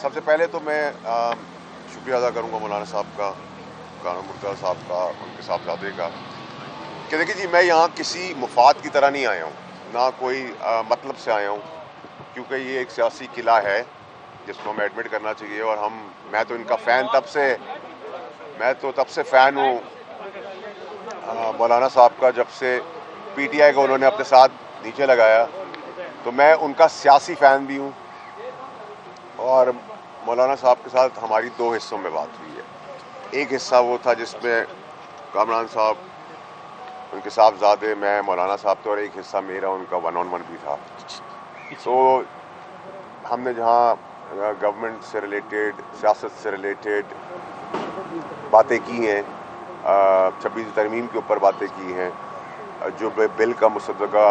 سب سے پہلے تو میں شکریہ ادا کروں گا مولانا صاحب کا، قانون مرتضیٰ صاحب کا، ان کے صاحبزادے کا، کہ دیکھیے جی میں یہاں کسی مفاد کی طرح نہیں آیا ہوں، نہ کوئی مطلب سے آیا ہوں، کیونکہ یہ ایک سیاسی قلعہ ہے جس کو ہمیں ایڈمٹ کرنا چاہیے، اور میں تو ان کا فین تب سے فین ہوں مولانا صاحب کا، جب سے پی ٹی آئی کو انہوں نے اپنے ساتھ نیچے لگایا، تو میں ان کا سیاسی فین بھی ہوں۔ اور مولانا صاحب کے ساتھ ہماری 2 حصوں میں بات ہوئی ہے۔ ایک حصہ وہ تھا جس میں کامران صاحب، ان کے صاحبزادے، میں، مولانا صاحب تھے، اور ایک حصہ میرا ان کا 1 on 1 بھی تھا۔ تو ہم نے جہاں گورنمنٹ سے ریلیٹڈ، سیاست سے ریلیٹڈ باتیں کی ہیں، 26 ترمیم کے اوپر باتیں کی ہیں، جو بل کا مصدقہ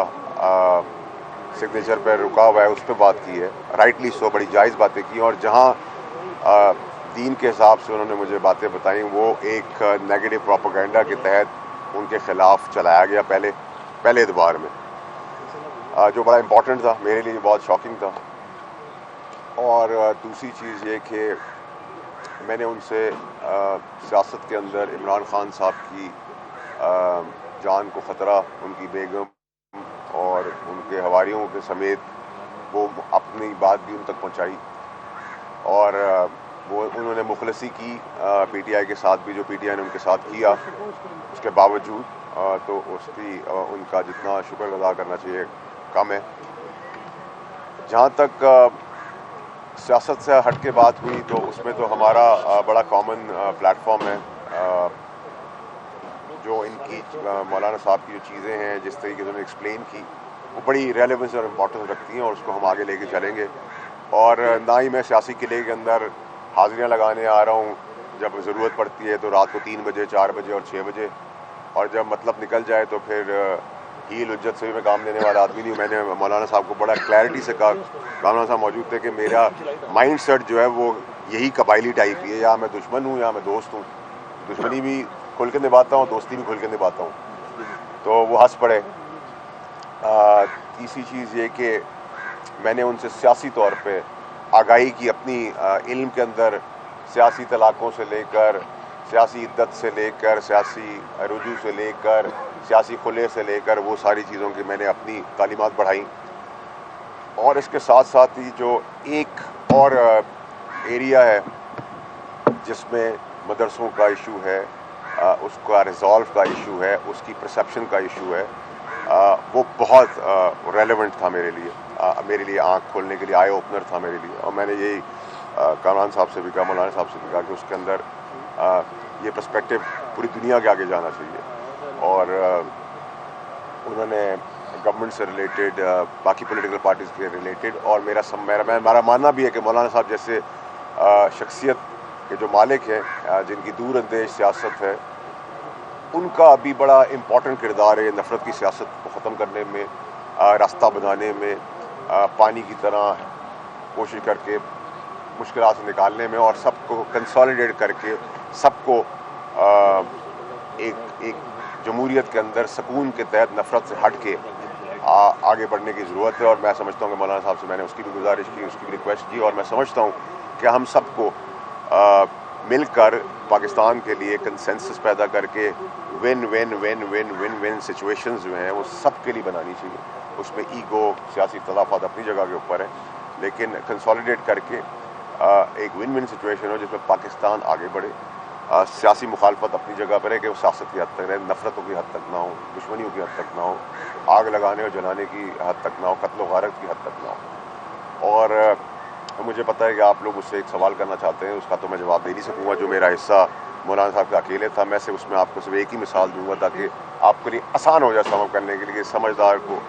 سگنیچر پہ رکا ہوا ہے اس پہ بات کی ہے، رائٹلی سو، بڑی جائز باتیں کی، اور جہاں دین کے حساب سے انہوں نے مجھے باتیں بتائیں، وہ ایک نیگیٹو پروپیگنڈا کے تحت ان کے خلاف چلایا گیا پہلے ادوار میں، جو بڑا امپورٹنٹ تھا میرے لیے، بہت شاکنگ تھا۔ اور دوسری چیز یہ کہ میں نے ان سے سیاست کے اندر عمران خان صاحب کی جان کو خطرہ، ان کی بیگم اور ان کے حواریوں کے سمیت، وہ اپنی بات بھی ان تک پہنچائی، اور وہ انہوں نے مخلصی کی پی ٹی آئی کے ساتھ بھی، جو پی ٹی آئی نے ان کے ساتھ کیا، اس کے باوجود تو اس کی ان کا جتنا شکر ادا کرنا چاہیے کم ہے۔ جہاں تک سیاست سے ہٹ کے بات ہوئی، تو اس میں تو ہمارا بڑا کامن پلیٹ فارم ہے، جو ان کی مولانا صاحب کی جو چیزیں ہیں، جس طریقے سے انہوں نے ایکسپلین کی، وہ بڑی ریلیونس اور امپورٹنس رکھتی ہیں، اور اس کو ہم آگے لے کے چلیں گے۔ اور نہ ہی میں سیاسی قلعے کے اندر حاضریاں لگانے آ رہا ہوں، جب ضرورت پڑتی ہے تو رات کو 3 بجے، 4 بجے اور 6 بجے، اور جب مطلب نکل جائے تو پھر ہیل حجت سے بھی میں کام لینے والا آدمی نہیں ہوں۔ میں نے مولانا صاحب کو بڑا کلیئرٹی سے کہا، مولانا صاحب موجود تھے، کہ میرا مائنڈ سیٹ جو ہے وہ یہی قبائلی ٹائپ ہی ہے، یا میں دشمن ہوں یا میں دوست ہوں، دشمنی بھی کھل کے نبھاتا ہوں، دوستی بھی کھل کے نبھاتا ہوں۔ تو وہ ہنس پڑے۔ تیسری چیز یہ کہ میں نے ان سے سیاسی طور پہ آگاہی کی، اپنی علم کے اندر سیاسی طلاقوں سے لے کر، سیاسی عدت سے لے کر، سیاسی رجوع سے لے کر، سیاسی خلے سے لے کر، وہ ساری چیزوں کی میں نے اپنی تعلیمات بڑھائیں۔ اور اس کے ساتھ ساتھ ہی جو ایک اور ایریا ہے جس میں مدرسوں کا ایشو ہے، اس کا ریزالو کا ایشو ہے، اس کی پرسیپشن کا ایشو ہے، وہ بہت ریلیونٹ تھا میرے لیے آنکھ کھولنے کے لیے، آئی اوپنر تھا میرے لیے۔ اور میں نے یہی کامران صاحب سے بھی کہا، مولانا صاحب سے بھی کہا، کہ اس کے اندر یہ پرسپیکٹو پوری دنیا کے آگے جانا چاہیے۔ اور انہوں نے گورنمنٹ سے ریلیٹڈ، باقی پولیٹیکل پارٹیز کے ریلیٹڈ، اور میرا ماننا بھی ہے کہ مولانا صاحب جیسے شخصیت کے جو مالک ہیں، جن کی دور اندیش سیاست ہے، ان کا ابھی بڑا امپورٹنٹ کردار ہے نفرت کی سیاست کو ختم کرنے میں، راستہ بنانے میں، پانی کی طرح کوشش کر کے مشکلات سے نکالنے میں، اور سب کو کنسالیڈیٹ کر کے سب کو ایک جمہوریت کے اندر سکون کے تحت نفرت سے ہٹ کے آگے بڑھنے کی ضرورت ہے۔ اور میں سمجھتا ہوں کہ مولانا صاحب سے میں نے اس کی بھی گزارش کی، اس کی بھی ریکویسٹ کی، اور میں سمجھتا ہوں کہ ہم سب کو مل کر پاکستان کے لیے کنسنسس پیدا کر کے one one one one one one situations جو ہیں وہ سب کے لیے بنانی چاہیے۔ اس میں ایگو، سیاسی اختلافات اپنی جگہ کے اوپر ہیں، لیکن کنسالیڈیٹ کر کے ایک ون ون سچویشن ہو جس میں پاکستان آگے بڑھے۔ سیاسی مخالفت اپنی جگہ پر ہے کہ وہ سیاست کی حد تک رہے، نفرتوں کی حد تک نہ ہو، دشمنیوں کی حد تک نہ ہو، آگ لگانے اور جلانے کی حد تک نہ ہو، قتل و غارت کی حد تک نہ ہو۔ اور مجھے پتہ ہے کہ آپ لوگ اس سے ایک سوال کرنا چاہتے ہیں، اس کا تو میں جواب دے نہیں سکوں گا، جو میرا حصہ مولانا صاحب کا اکیلے تھا۔ میں اس میں آپ کو صرف ایک ہی مثال دوں گا تاکہ آپ کے لیے آسان ہو جائے سم اپ کرنے کے لیے، کہ سمجھدار کو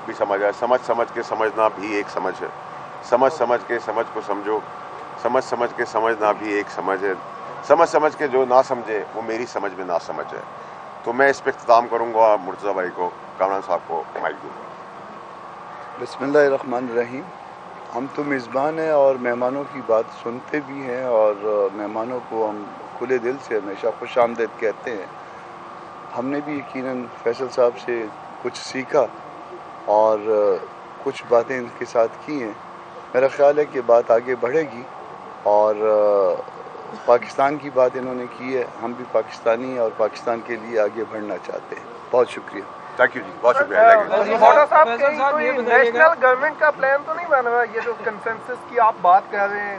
بھی سمجھ آئے۔ سمجھ کے سمجھنا بھی ایک سمجھ ہے، سمجھ کے سمجھ کو سمجھو، سمجھ کے سمجھنا بھی ایک سمجھ ہے، سمجھ کے جو نہ سمجھے وہ میری سمجھ میں نہ سمجھ ہے۔ تو میں اس پہ اختتام کروں گا، مرتضیٰ بھائی کو، کامران صاحب کو مائک دوں گا۔ بسم اللہ الرحمن الرحیم۔ ہم تو میزبان ہیں اور مہمانوں کی بات سنتے بھی ہیں، اور مہمانوں کو ہم کھلے دل سے ہمیشہ خوش آمدید کہتے ہیں۔ ہم نے بھی یقیناً فیصل صاحب سے کچھ سیکھا اور کچھ باتیں ان کے ساتھ کی ہیں۔ میرا خیال ہے کہ بات آگے بڑھے گی، اور پاکستان کی بات انہوں نے کی ہے. ہم بھی پاکستانی ہیں اور پاکستان کے لیے آگے بڑھنا چاہتے ہیں. بہت شکریہ. تھینک یو جی، بہت شکریہ. مولانا صاحب کوئی نیشنل گورنمنٹ کا پلان تو نہیں بن رہا؟ یہ جو کنسنسس کی آپ بات کر رہے ہیں،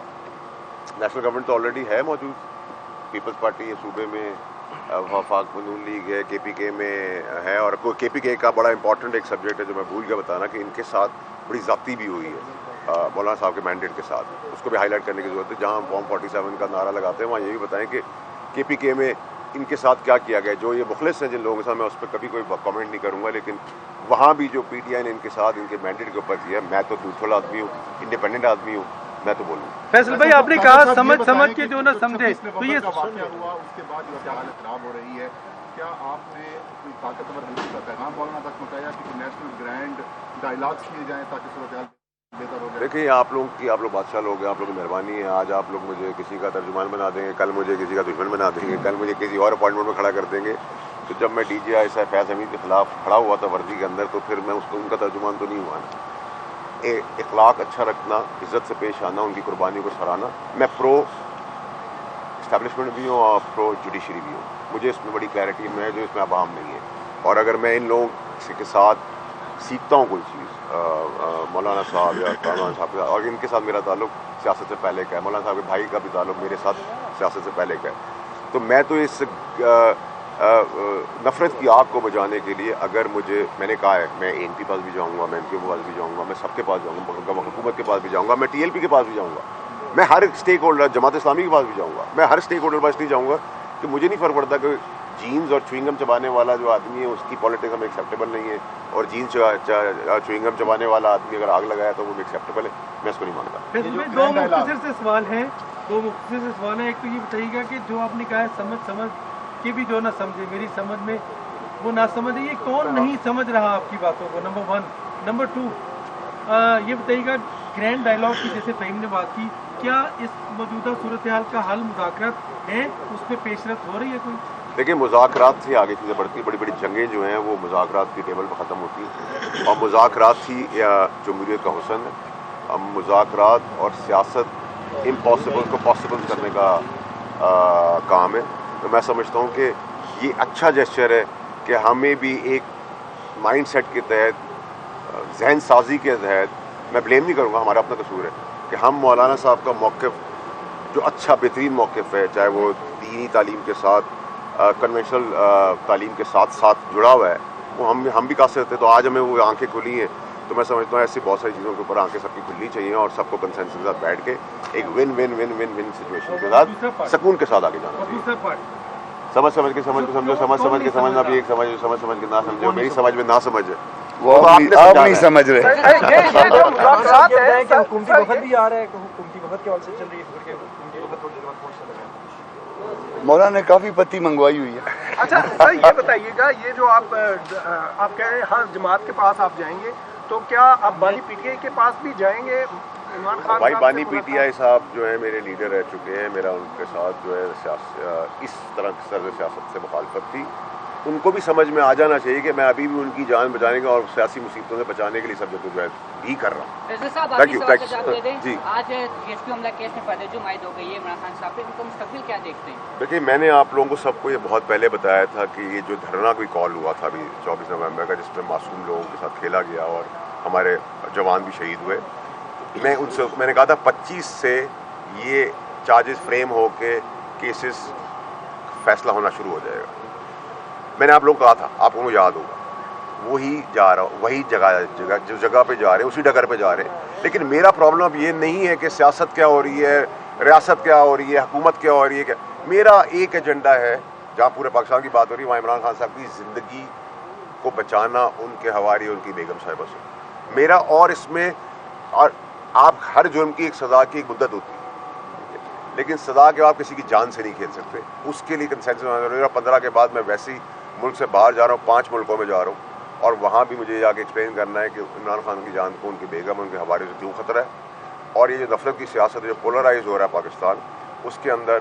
نیشنل گورنمنٹ تو آلریڈی ہے موجود. پیپلز پارٹی ہے صوبے میں، وفاق نون لیگ ہے، کے پی کے میں ہے. اور کے پی کے کا بڑا امپورٹنٹ ایک سبجیکٹ ہے جو میں بھول گیا بتانا، کہ ان کے ساتھ بڑی ضابطی بھی ہوئی ہے مولانا صاحب کے مینڈیٹ کے ساتھ. اس کو بھی ہائی لائٹ کرنے کی ضرورت ہے. جہاں ہم فارم 47 کا نعرہ لگاتے ہیں وہاں یہ بھی بتائیں کہ کے پی کے میں ان کے ساتھ کیا کیا گیا. جو یہ مخلص ہیں جن لوگوں کے ساتھ، میں اس پہ کبھی کوئی کامنٹ نہیں کروں گا، لیکن وہاں بھی جو پی ٹی آئی نے ان کے ساتھ ان کے مینڈیٹ کے اوپر کیا ہے، میں تو نیوٹرل آدمی ہوں، انڈیپینڈنٹ آدمی ہوں، میں تو بولوں. فیصل بھائی آپ نے کہا سمجھ کے جو نہ سمجھے، تو یہ واقعہ ہوا اس کے بعد جو حالت خراب ہو رہی ہے، کیا آپ نے کوئی طاقتور حلقے کا پیغام مولانا تک پہنچایا کہ نیشنل گرینڈ ڈائیلاگس کیے جائیں تاکہ صورتحال بہتر ہو جائے؟ دیکھیں آپ لوگ بادشاہ لوگ ہیں، آپ لوگ کی مہربانی ہے. آج آپ لوگ مجھے کسی کا ترجمان بنا دیں گے، کل مجھے کسی کا دشمن بنا دیں گے، کل مجھے کسی اور اپوائنٹمنٹ میں کھڑا کر دیں گے. تو جب میں ڈی جی آئی صاحب فیاض حمید کے خلاف کھڑا ہوا تھا ورزی کے اندر، تو پھر میں ان کا ترجمان تو نہیں ہوا نا. اخلاق اچھا رکھنا، عزت سے پیش آنا، ان کی قربانیوں کو سراہنا. میں پرو اسٹیبلشمنٹ بھی ہوں اور پرو جوڈیشری بھی ہوں. مجھے اس میں بڑی کلیئرٹی ہے جو اس میں عوام نہیں ہے. اور اگر میں ان لوگوں کے ساتھ سیکھتا ہوں کوئی چیز، مولانا صاحب یا مولانا صاحب کا، اور ان کے ساتھ میرا تعلق سیاست سے پہلے کا ہے، مولانا صاحب کے بھائی کا بھی تعلق میرے ساتھ سیاست سے پہلے کا ہے، تو میں تو اس نفرت کی آگ کو بجھانے کے لیے، اگر میں نے کہا ہے میں اے این پی پاس بھی جاؤں گا، میں ایم کیو کے پاس بھی جاؤں گا، میں سب کے پاس جاؤں گا، حکومت کے پاس بھی جاؤں گا، میں ٹی ایل پی کے پاس بھی جاؤں گا، میں ہر اسٹیک ہولڈر، جماعت اسلامی کے پاس بھی جاؤں گا، میں ہر اسٹیک ہولڈر کے پاس نہیں جاؤں گا. کہ مجھے نہیں فرق پڑتا کہ جینز اور چوئنگم چبانے والا جو آدمی ہے اس کی پالیٹکس ہمیں ایکسیپٹیبل نہیں ہے، اور جینز چوئنگم چبانے والا آدمی اگر آگ لگایا تو وہ بھی ایکسیپٹیبل ہے. میں اس کو نہیں مانتا. دو مختصر سے سوال ہیں. ایک تو یہ بتائیے گا کہ جو آپ نے کہا ہے سمجھ کے بھی جو نہ سمجھے، میری سمجھ میں وہ نہ سمجھے، یہ کون نہیں سمجھ رہا آپ کی باتوں کو؟ نمبر 1. نمبر 2 یہ بتائیے گا گرینڈ ڈائیلاگ کی جیسے فہیم نے بات کی، کیا اس موجودہ صورتحال کا حل مذاکرات ہے؟ اس پہ پیش رفت ہو رہی ہے کوئی؟ دیکھیں مذاکرات سے آگے چیزیں بڑھتی، بڑی بڑی جنگیں جو ہیں وہ مذاکرات کی ٹیبل پر ختم ہوتی ہیں، اور مذاکرات ہی جمہوریت کا حسن ہے. ہم مذاکرات اور سیاست امپاسبل کو پاسبل کرنے کا کام ہے. تو میں سمجھتا ہوں کہ یہ اچھا جیسچر ہے کہ ہمیں بھی ایک مائنڈ سیٹ کے تحت، ذہن سازی کے تحت، میں بلیم نہیں کروں گا، ہمارا اپنا قصور ہے کہ ہم مولانا صاحب کا موقف جو اچھا بہترین موقف ہے، چاہے وہ دینی تعلیم کے ساتھ کنونشنل تعلیم کے ساتھ ساتھ جڑا ہوا ہے، وہ ہم بھی کہہ سکتے. تو آج ہمیں وہ آنکھیں کھلی ہیں. تو میں سمجھتا ہوں ایسی بہت ساری چیزوں کے اوپر آنکھیں سب کی کھلنی چاہیے، اور سب کو کنسنسس کے ساتھ بیٹھ کے ایک one one one one one situation کے ساتھ سکون کے ساتھ آگے جانا چاہیے. سمجھ کے سمجھو، سمجھ کے سمجھنا بھی ایک سمجھ کے نہ سمجھو. میری سمجھ میں نہ سمجھ ہے وہ آپ نہیں سمجھ رہے. حکومتی وفد بھی آ رہا ہے، حکومتی وفد کے حوالے سے چل رہی ہے، مولانا نے کافی پتی منگوائی ہوئی ہے. اچھا سر یہ بتائیے گا، یہ جو آپ کہہ رہے ہیں ہر جماعت کے پاس آپ جائیں گے، تو کیا آپ بانی پی ٹی آئی کے پاس بھی جائیں گے؟ عمران خان بھائی بانی پی ٹی آئی صاحب جو ہے میرے لیڈر رہ چکے ہیں، میرا ان کے ساتھ جو ہے اس طرح کی طرز سیاست سے مخالفت تھی. ان کو بھی سمجھ میں آ جانا چاہیے کہ میں ابھی بھی ان کی جان بچانے کا اور سیاسی مصیبتوں سے بچانے کے لیے سب جو ہے بھی کر رہا ہوں. جی آج جی ایس پی حملہ کیس میں فرد جو عائد ہو گئی ہے عمران خان صاحب پہ، ان کو مستقبل کیا دیکھتے ہیں؟ دیکھیے میں نے آپ لوگوں کو سب کو یہ بہت پہلے بتایا تھا کہ یہ جو دھرنا کوئی کال ہوا تھا ابھی 24 نومبر کا، جس میں معصوم لوگوں کے ساتھ کھیلا گیا اور ہمارے جوان بھی شہید ہوئے، میں نے کہا تھا 25 سے یہ چارجز فریم ہو کے کیسز فیصلہ ہونا شروع ہو جائے گا. میں نے آپ لوگوں کو کہا تھا، آپ کو یاد ہوگا، وہی جگہ پہ جا رہے ہیں، اسی ڈگر پہ جا رہے ہیں. لیکن میرا پرابلم اب یہ نہیں ہے کہ سیاست کیا ہو رہی ہے، ریاست کیا ہو رہی ہے، حکومت کیا ہو رہی ہے. میرا ایک ایجنڈا ہے، جہاں پورے پاکستان کی بات ہو رہی ہے وہاں عمران خان صاحب کی زندگی کو بچانا، ان کے حوالے ان کی بیگم صاحبہ سے میرا. اور اس میں آپ ہر جرم کی ایک سزا کی ایک مدت ہوتی ہے، لیکن سزا کے آپ کسی کی جان سے نہیں کھیل سکتے. اس کے لیے کنسنسس ہونا ضروری ہے. 15 کے بعد میں ویسے ہی ملک سے باہر جا رہا ہوں، 5 ملکوں میں جا رہا ہوں، اور وہاں بھی مجھے جا کے ایکسپلین کرنا ہے کہ عمران خان کی جان کو ان کی بیگم، ان کے حوالے سے کیوں خطرہ ہے. اور یہ جو نفرت کی سیاست جو پولرائز ہو رہا ہے پاکستان، اس کے اندر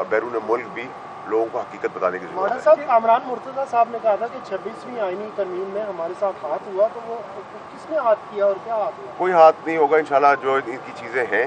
بیرون ملک بھی لوگوں کو حقیقت بتانے کی ضرورت ہے. صاحب عمران مرتضیٰ صاحب نے کہا تھا کہ 26ویں آئینی ترمیم میں ہمارے ساتھ ہاتھ ہوا، تو وہ کس نے ہاتھ کیا اور کیا ہاتھ ہوا؟ کوئی ہاتھ نہیں ہوگا انشاءاللہ. جو ان کی چیزیں ہیں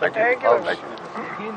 Thank you. Thank you.